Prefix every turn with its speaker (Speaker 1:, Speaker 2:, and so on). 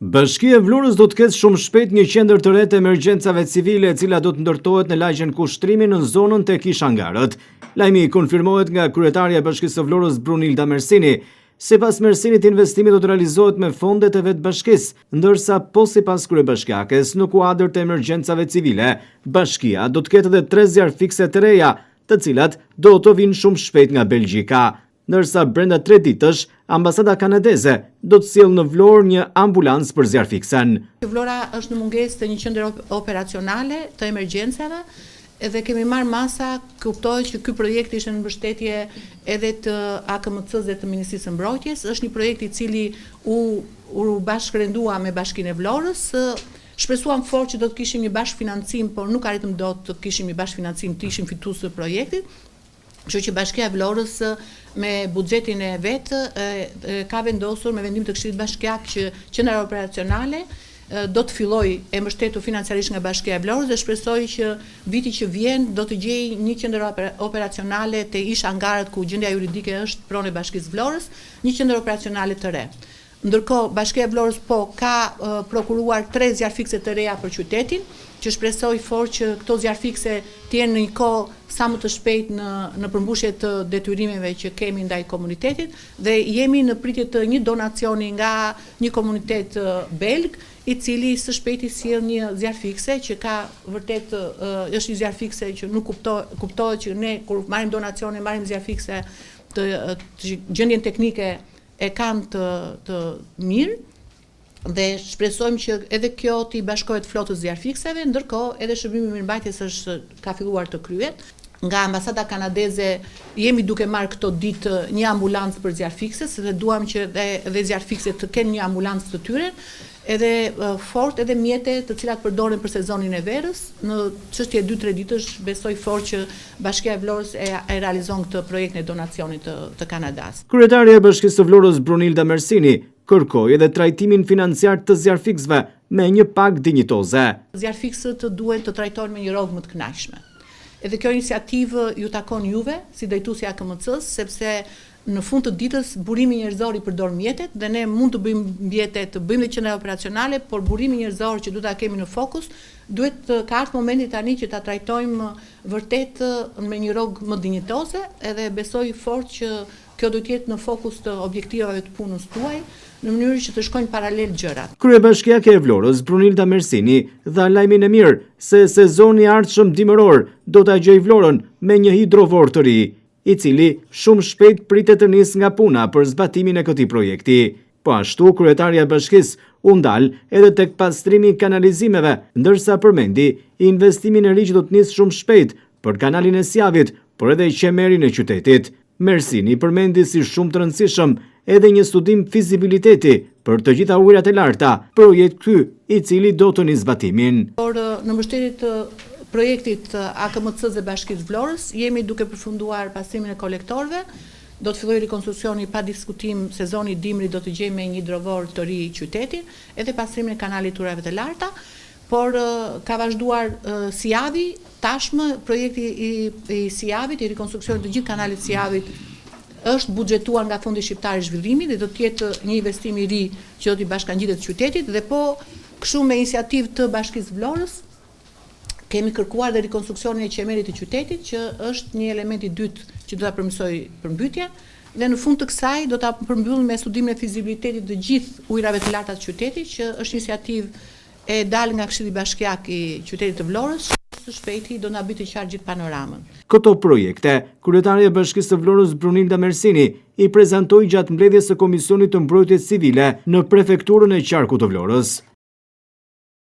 Speaker 1: Bashkia e Vlorës do të ketë shumë shpejt një qendër të re të emergjencave civile e cila do të ndërtohet në lagjen Kushtrimi në zonën tek Kishangarët. Lajmi konfirmohet nga kryetarja e Bashkisë së Vlorës Brunilda Mersini. Sipas Mersinit, investimi do të realizohet me fondet e vetë bashkisë, ndërsa po sipas kryebashkiakes në kuadër të emergjencave civile, bashkia do të ketë edhe 3 zjarr fikse të reja, të cilat do të vinë shumë shpejt nga Belgjika. Ndërsa brenda 3 ditësh, ambasada kanadeze do të sjellë në Vlorë një ambulancë për zjarfiksen.
Speaker 2: Vlora është në mungesë të një qendre operacionale të emergjencave, edhe kemi marrë masa, kuptohet që ky projekt ishte në mbështetje edhe të AKMC-s dhe të Ministrisë së Mbrojtjes. Është një projekt i cili u bashkërendua me Bashkinë e Vlorës. Shpresuam fort që do të kishim një bashkëfinancim, por nuk arritëm dot të kishim një bashkëfinancim, të ishim fitues të projektit. Kështu që Bashkia e Vlorës me buxhetin e vet ka vendosur me vendim të Këshillit Bashkiak që qendra operacionale do të fillojë e mbështetur financiarisht nga Bashkia e Vlorës dhe shpresoj që viti që vjen do të gjejë një qendër operacionale te Kishangarët ku gjendja juridike është pronë e Bashkisë Vlorës, një qendër operacionale të re. Ndërkohë Bashkia e Vlorës ka prokuruar 3 zjarfikse të reja për qytetin, që shpresoj fort që këto zjarfikse të jenë në një kohë sa më të shpejt në përmbushje të detyrimeve që kemi ndaj komunitetit dhe jemi në pritje të një donacioni nga një komunitet belg i cili së shpejti sjell një zjarfikse që ka vërtet është një zjarfikse që nuk kuptohet që ne kur marrim donacione marrim zjarfikse të gjendjen teknike e kanë të mirë. Dhe shpresojmë që edhe kjo të bashkohet flotës zjarfikseve, ndërkohë edhe shërbimi i mirëmbajtjes ka filluar të kryhet. Nga ambasada kanadeze jemi duke marrë këto ditë një ambulancë për zjarfikses, dhe duam që edhe zjarfikset të kenë një ambulancë të tyre, edhe fort edhe mjete të cilat përdoren për sezonin e verës. Në çështje 2-3 ditësh besoj fort që Bashkia e Vlorës e realizon këtë projekt në donacionit të Kanadas.
Speaker 1: Kryetarja e Bashkisë së Vlorës Brunilda Mersini kërkoi edhe trajtimin financiar të zjarfiksve me një pagë dinjitoze.
Speaker 2: Zjarfiksët duhen të trajtohen me një rrogë më të kënaqshme. Edhe kjo iniciativë ju takon juve si drejtuesi i AKMC-s, sepse në fund të ditës burimi njerëzor i përdor mjetet dhe ne mund të bëjmë mjetet, të bëjmë qendra operacionale, por burimi njerëzor që duhet ta kemi në fokus, duhet ka ardhur momenti tani që ta trajtojmë vërtet me një rrogë më dinjitoze, edhe besoj fort që kjo do të jetë në fokus të objektivave të punës tuaj, në mënyrë që të shkojnë paralel gjërat.
Speaker 1: Kryebashkiake e Vlorës Brunilda Mersini dha lajmin e mirë se sezoni i ardhshëm dimëror do ta gjejë Vlorën me një hidrovor të ri, i cili shumë shpejt pritet të nisë nga puna për zbatimin e këtij projekti. Po ashtu, kryetarja e bashkisë u ndal edhe tek pastrimi i kanalizimeve, ndërsa përmendi investimin e ri që do të nisë shumë shpejt për kanalin e Sjavit, por edhe qemerin e qytetit. Mersini përmendi si shumë të rëndësishëm edhe një studim fizibiliteti për të gjitha ujërat e larta, projekt ky i cili do të nisë zbatimin.
Speaker 2: Por në mbështetje të projektit AKMC-s dhe Bashkisë Vlorës jemi duke përfunduar pastrimin e kolektorëve. Do të fillojë rikonstruksioni pa diskutim, sezoni i dimrit do të gjejmë me një hidrovor të ri qytetin, edhe pastrimin e kanalit të ujërave të larta, por ka vazhduar Siavi, tashmë projekti i Siavit, i rikonstruksionit të gjithë kanalit Siavit është buxhetuar nga Fondi Shqiptar i Zhvillimit dhe do të jetë një investim i ri që do t'i bashkangjitet qytetit dhe po kështu me iniciativë të Bashkisë Vlorës kemi kërkuar dhe rikonstruksionin e qemerit të qytetit që është një element i dytë që do ta përmirësoj përmbytjen dhe në fund të kësaj do ta përmbyllim me studimin e fizibilitetit të gjithë ujërave të larta të qytetit që është iniciativë e dalë nga Këshilli Bashkiak i qytetit të Vlorës. Së shpejti do na bëjë të qartë gjithë panoramën.
Speaker 1: Këto projekte, kryetarja e Bashkisë së Vlorës Brunilda Mersini i prezantoi gjatë mbledhjes së Komisionit të Mbrojtjes Civile në prefekturën e Qarkut të Vlorës.